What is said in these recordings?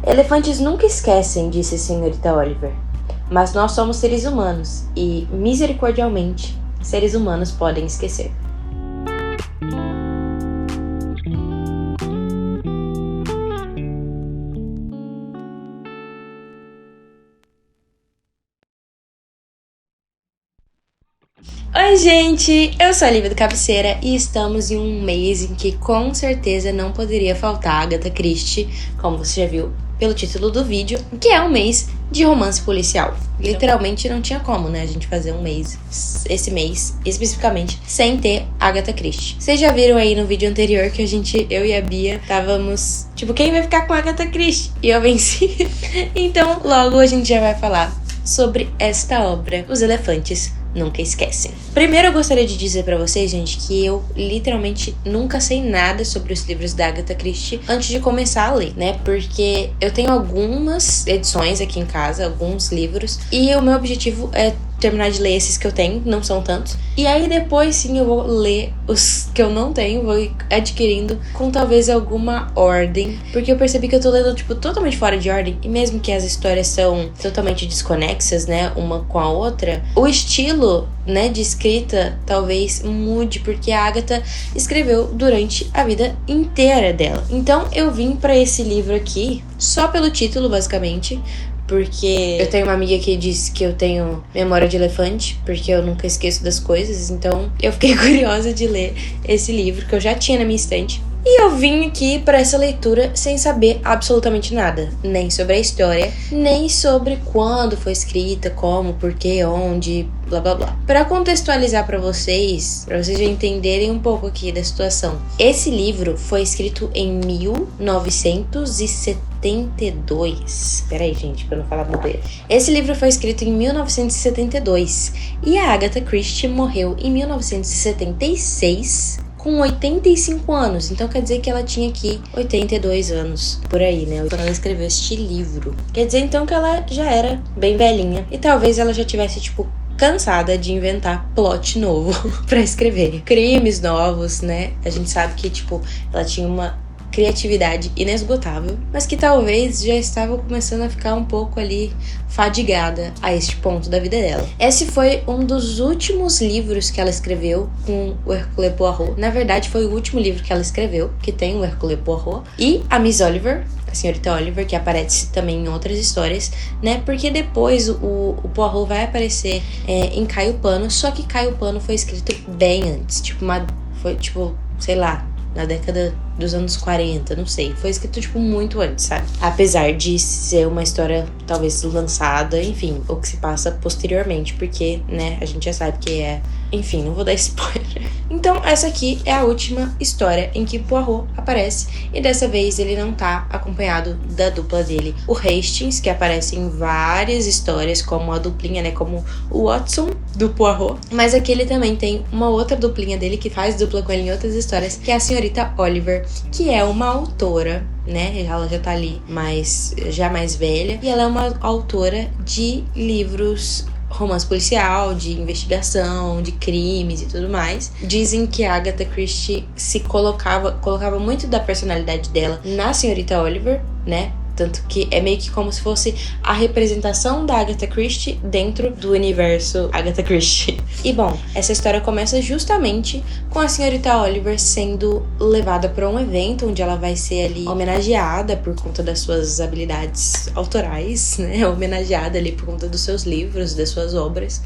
Elefantes nunca esquecem, disse a senhorita Oliver. Mas nós somos seres humanos e, misericordialmente, seres humanos podem esquecer. Oi gente, eu sou a Lívia do Cabeceira e estamos em um mês em que com certeza não poderia faltar Agatha Christie, como você já viu pelo título do vídeo, que é um mês de romance policial. Literalmente não tinha como, né, a gente fazer um mês, esse mês especificamente, sem ter Agatha Christie. Vocês já viram aí no vídeo anterior que eu e a Bia estávamos, tipo, quem vai ficar com a Agatha Christie? E eu venci. Então logo a gente já vai falar sobre esta obra, Os Elefantes Nunca Esquecem. Primeiro eu gostaria de dizer pra vocês, gente, que eu literalmente nunca sei nada sobre os livros da Agatha Christie antes de começar a ler, né? Porque eu tenho algumas edições aqui em casa, alguns livros, e o meu objetivo é terminar de ler esses que eu tenho, não são tantos. E aí depois sim eu vou ler os que eu não tenho, vou ir adquirindo com talvez alguma ordem, porque eu percebi que eu tô lendo, tipo, totalmente fora de ordem, e mesmo que as histórias são totalmente desconexas, né, uma com a outra, o estilo, né, de escrita talvez mude, porque a Agatha escreveu durante a vida inteira dela. Então eu vim pra esse livro aqui só pelo título, basicamente, porque eu tenho uma amiga que diz que eu tenho memória de elefante, porque eu nunca esqueço das coisas, então eu fiquei curiosa de ler esse livro que eu já tinha na minha estante. E eu vim aqui para essa leitura sem saber absolutamente nada, nem sobre a história, nem sobre quando foi escrita, como, porquê, onde, blá blá blá. Para contextualizar para vocês já entenderem um pouco aqui da situação. Esse livro foi escrito em 1972. Peraí, gente, pra eu não falar bobeira. Esse livro foi escrito em 1972 e a Agatha Christie morreu em 1976 com 85 anos. Então quer dizer que ela tinha aqui 82 anos, por aí, né? Quando ela escreveu este livro. Quer dizer então que ela já era bem velhinha e talvez ela já tivesse, tipo, cansada de inventar plot novo pra escrever. Crimes novos, né? A gente sabe que, tipo, ela tinha uma criatividade inesgotável, mas que talvez já estava começando a ficar um pouco ali fadigada a este ponto da vida dela. Esse foi um dos últimos livros que ela escreveu com o Hercule Poirot. Na verdade, foi o último livro que ela escreveu, que tem o Hercule Poirot e a Miss Oliver, a senhorita Oliver, que aparece também em outras histórias, né? Porque depois o Poirot vai aparecer em Caio Pano, só que Caio Pano foi escrito bem antes, sei lá, na década dos anos 40, não sei. Foi escrito, tipo, muito antes, sabe? Apesar de ser uma história, talvez, lançada, enfim, ou que se passa posteriormente, porque, né, a gente já sabe que é... Enfim, não vou dar spoiler. Então, essa aqui é a última história em que Poirot aparece, e dessa vez ele não tá acompanhado da dupla dele, o Hastings, que aparece em várias histórias, como a duplinha, né, como o Watson, do Poirot. Mas aqui ele também tem uma outra duplinha dele, que faz dupla com ele em outras histórias, que é a senhorita Oliver, que é uma autora, né, ela já tá ali já mais velha, e ela é uma autora de livros romance policial, de investigação, de crimes e tudo mais. Dizem que a Agatha Christie colocava muito da personalidade dela na senhorita Oliver, né? Tanto que é meio que como se fosse a representação da Agatha Christie dentro do universo Agatha Christie. E bom, essa história começa justamente com a senhorita Oliver sendo levada para um evento onde ela vai ser ali homenageada por conta das suas habilidades autorais, né? Homenageada ali por conta dos seus livros, das suas obras.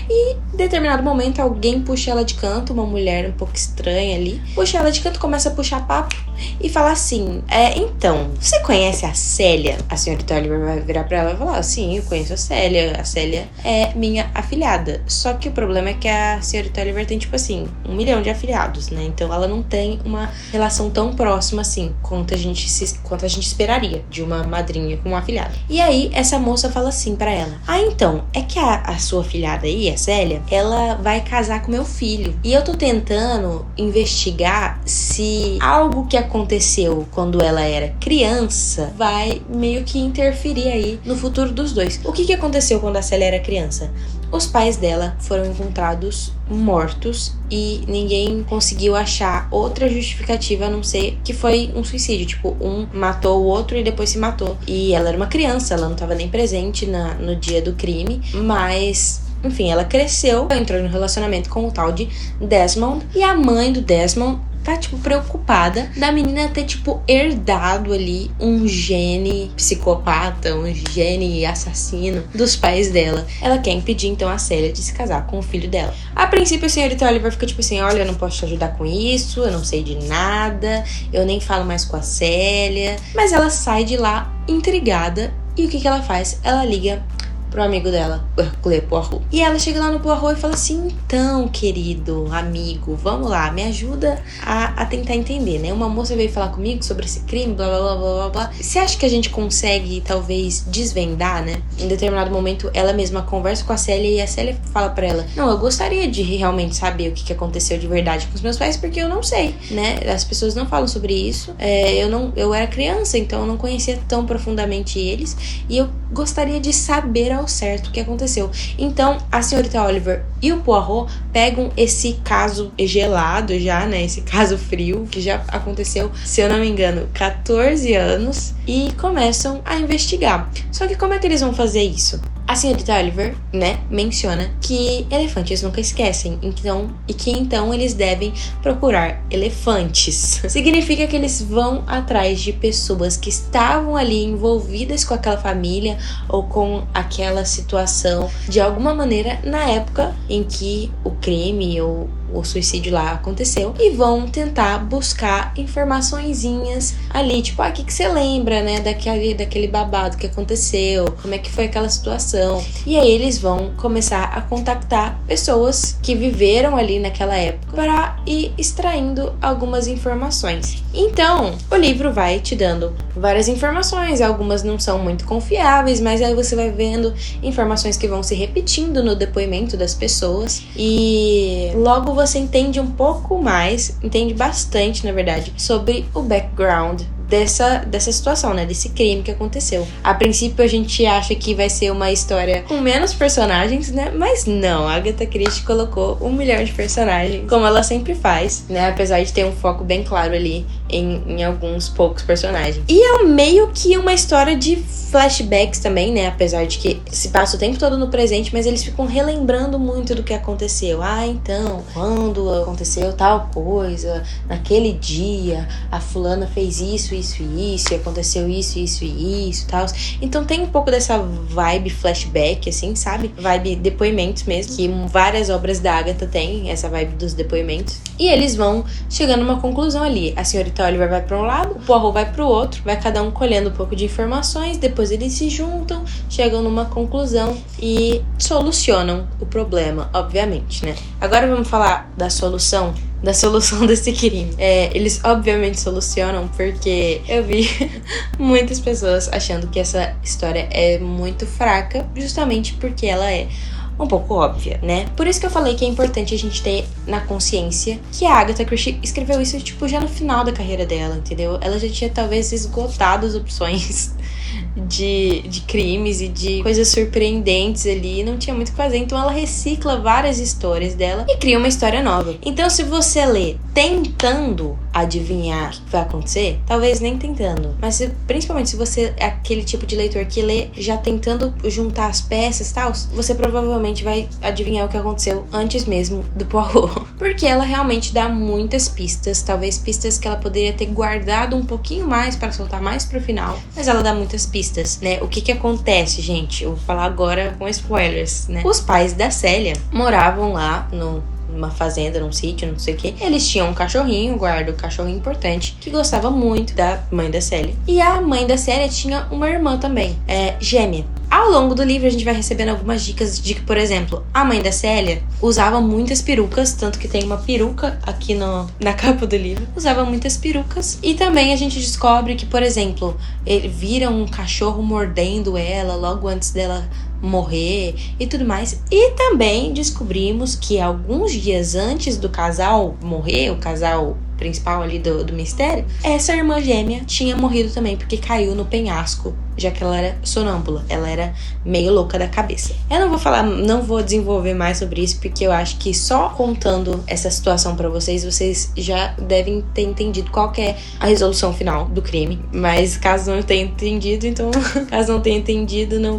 E em determinado momento alguém puxa ela de canto, uma mulher um pouco estranha ali, puxa ela de canto, começa a puxar papo e fala assim: então, você conhece a Célia? A senhorita Oliver vai virar pra ela e falar: sim, eu conheço a Célia é minha afilhada. Só que o problema é que a senhorita Oliver tem, tipo assim, 1 milhão de afilhados, né? Então ela não tem uma relação tão próxima assim quanto a gente esperaria de uma madrinha com um afilhado. E aí essa moça fala assim pra ela: então, é que a sua afilhada aí, a Célia, ela vai casar com meu filho, e eu tô tentando investigar se algo que aconteceu quando ela era criança vai vai meio que interferir aí no futuro dos dois. O que aconteceu quando a Célia era criança? Os pais dela foram encontrados mortos e ninguém conseguiu achar outra justificativa a não ser que foi um suicídio. Tipo, um matou o outro e depois se matou. E ela era uma criança, ela não estava nem presente no dia do crime, mas... Enfim, ela cresceu, entrou no relacionamento com o tal de Desmond. E a mãe do Desmond tá, tipo, preocupada da menina ter, tipo, herdado ali um gene psicopata, um gene assassino dos pais dela. Ela quer impedir, então, a Célia de se casar com o filho dela. A princípio, a senhorita Oliver fica, tipo assim, olha, eu não posso te ajudar com isso, eu não sei de nada, eu nem falo mais com a Célia. Mas ela sai de lá intrigada e o que ela faz? Ela liga pro amigo dela, Hercule Poirot. E ela chega lá no Poirot e fala assim, então, querido amigo, vamos lá, me ajuda a tentar entender, né? Uma moça veio falar comigo sobre esse crime, blá, blá, blá, blá, blá, blá. Você acha que a gente consegue, talvez, desvendar, né? Em determinado momento, ela mesma conversa com a Célia e a Célia fala pra ela, não, eu gostaria de realmente saber o que aconteceu de verdade com os meus pais, porque eu não sei, né? As pessoas não falam sobre isso. Eu era criança, então eu não conhecia tão profundamente eles, e eu gostaria de saber ao certo o que aconteceu. Então, a senhorita Oliver e o Poirot pegam esse caso gelado já, né? Esse caso frio, que já aconteceu, se eu não me engano, 14 anos, e começam a investigar. Só que como é que eles vão fazer isso? A senhorita Oliver, né, menciona que elefantes nunca esquecem, então eles devem procurar elefantes. Significa que eles vão atrás de pessoas que estavam ali envolvidas com aquela família ou com aquela situação de alguma maneira na época em que o crime ou o suicídio lá aconteceu, e vão tentar buscar informaçõezinhas ali, tipo, o que você lembra, né, daquele babado que aconteceu, como é que foi aquela situação. E aí eles vão começar a contactar pessoas que viveram ali naquela época para ir extraindo algumas informações. Então, o livro vai te dando várias informações, algumas não são muito confiáveis, mas aí você vai vendo informações que vão se repetindo no depoimento das pessoas, e logo você entende um pouco mais, entende bastante, na verdade, sobre o background dessa situação, né? Desse crime que aconteceu. A princípio a gente acha que vai ser uma história com menos personagens, né? Mas não, a Agatha Christie colocou 1 milhão de personagens, como ela sempre faz, né? Apesar de ter um foco bem claro ali em alguns poucos personagens. E é meio que uma história de flashbacks também, né? Apesar de que se passa o tempo todo no presente, mas eles ficam relembrando muito do que aconteceu. Então, quando aconteceu tal coisa, naquele dia, a fulana fez isso, e aconteceu isso e tal. Então tem um pouco dessa vibe flashback, assim, sabe? Vibe depoimentos mesmo, que várias obras da Agatha têm essa vibe dos depoimentos. E eles vão chegando a uma conclusão ali. A senhorita Oliver vai para um lado, o Poirot vai para o outro, vai cada um colhendo um pouco de informações, depois eles se juntam, chegam numa conclusão e solucionam o problema, obviamente, né? Agora vamos falar da solução desse crime. Eles obviamente solucionam, porque eu vi muitas pessoas achando que essa história é muito fraca, justamente porque ela é um pouco óbvia, né? Por isso que eu falei que é importante a gente ter na consciência que a Agatha Christie escreveu isso, tipo, já no final da carreira dela, entendeu? Ela já tinha talvez esgotado as opções de crimes e de coisas surpreendentes ali, não tinha muito o que fazer, então ela recicla várias histórias dela e cria uma história nova. Então, se você lê tentando adivinhar o que vai acontecer, talvez nem tentando, mas principalmente se você é aquele tipo de leitor que lê já tentando juntar as peças e tal, você provavelmente vai adivinhar o que aconteceu antes mesmo do Poirot, porque ela realmente dá muitas pistas, talvez pistas que ela poderia ter guardado um pouquinho mais para soltar mais pro final, mas ela dá muitas pistas, né? O que acontece, gente? Eu vou falar agora com spoilers, né? Os pais da Célia moravam lá numa fazenda, num sítio, não sei o que. Eles tinham um cachorrinho, um cachorrinho importante, que gostava muito da mãe da Célia. E a mãe da Célia tinha uma irmã também, gêmea. Ao longo do livro a gente vai recebendo algumas dicas de que, por exemplo, a mãe da Célia usava muitas perucas, tanto que tem uma peruca aqui na capa do livro. Usava muitas perucas. E também a gente descobre que, por exemplo, ele vira um cachorro mordendo ela logo antes dela morrer e tudo mais. E também descobrimos que alguns dias antes do casal morrer, o casal principal ali do mistério, essa irmã gêmea tinha morrido também porque caiu no penhasco, já que ela era sonâmbula, ela era meio louca da cabeça. Eu não vou desenvolver mais sobre isso, porque eu acho que só contando essa situação pra vocês já devem ter entendido qual que é a resolução final do crime. Mas caso não tenha entendido, não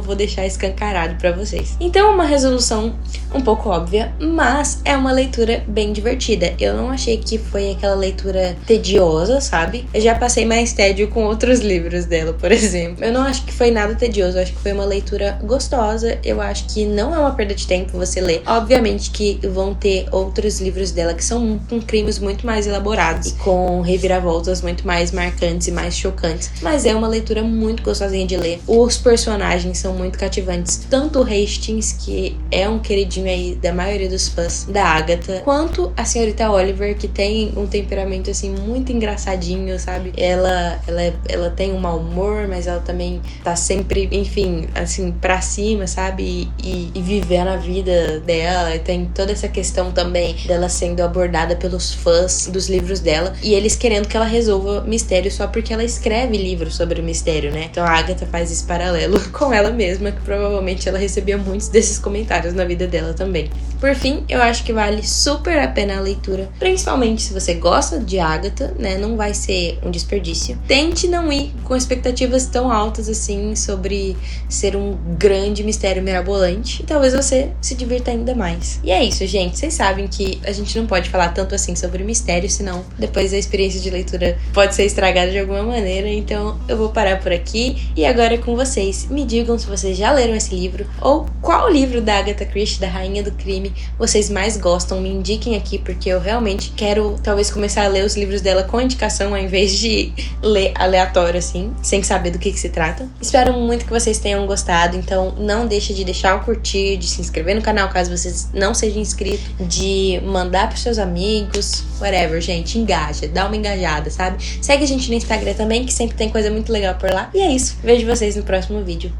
vou deixar escancarado pra vocês. Então, uma resolução um pouco óbvia, mas é uma leitura bem divertida. Eu não achei que foi aquela leitura tediosa, sabe? Eu já passei mais tédio com outros livros dela, por exemplo. Eu não acho que foi nada tedioso, eu acho que foi uma leitura gostosa. Eu acho que não é uma perda de tempo você ler. Obviamente que vão ter outros livros dela que são com crimes muito mais elaborados e com reviravoltas muito mais marcantes e mais chocantes, mas é uma leitura muito gostosinha de ler. Os personagens são muito cativantes, tanto o Hastings, que é um queridinho aí da maioria dos fãs da Agatha, quanto a senhorita Oliver, que tem um temperamento assim muito engraçadinho, sabe? Ela tem um mau humor, mas ela também tá sempre, enfim, assim, pra cima, sabe? E vivendo a vida dela. E tem toda essa questão também dela sendo abordada pelos fãs dos livros dela e eles querendo que ela resolva mistério só porque ela escreve livros sobre o mistério, né? Então a Agatha faz esse paralelo com ela mesma, que provavelmente ela recebia muitos desses comentários na vida dela também. Por fim, eu acho que vale super a pena a leitura, principalmente se você gosta de Agatha, né? Não vai ser um desperdício. Tente não ir com expectativas tão altas assim sobre ser um grande mistério mirabolante e talvez você se divirta ainda mais. E é isso, gente. Vocês sabem que a gente não pode falar tanto assim sobre mistério, senão depois a experiência de leitura pode ser estragada de alguma maneira. Então eu vou parar por aqui e agora é com vocês. Me digam se vocês já leram esse livro ou qual livro da Agatha Christie, da Rainha do Crime, vocês mais gostam. Me indiquem aqui, porque eu realmente quero talvez começar a ler os livros dela com indicação ao invés de ler aleatório assim, sem saber do que se trata. Espero muito que vocês tenham gostado, então não deixe de deixar o curtir, de se inscrever no canal caso vocês não sejam inscritos, de mandar pros seus amigos, whatever, gente, engaja, dá uma engajada, sabe? Segue a gente no Instagram também, que sempre tem coisa muito legal por lá. E é isso, vejo vocês no próximo vídeo.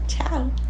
Tchau!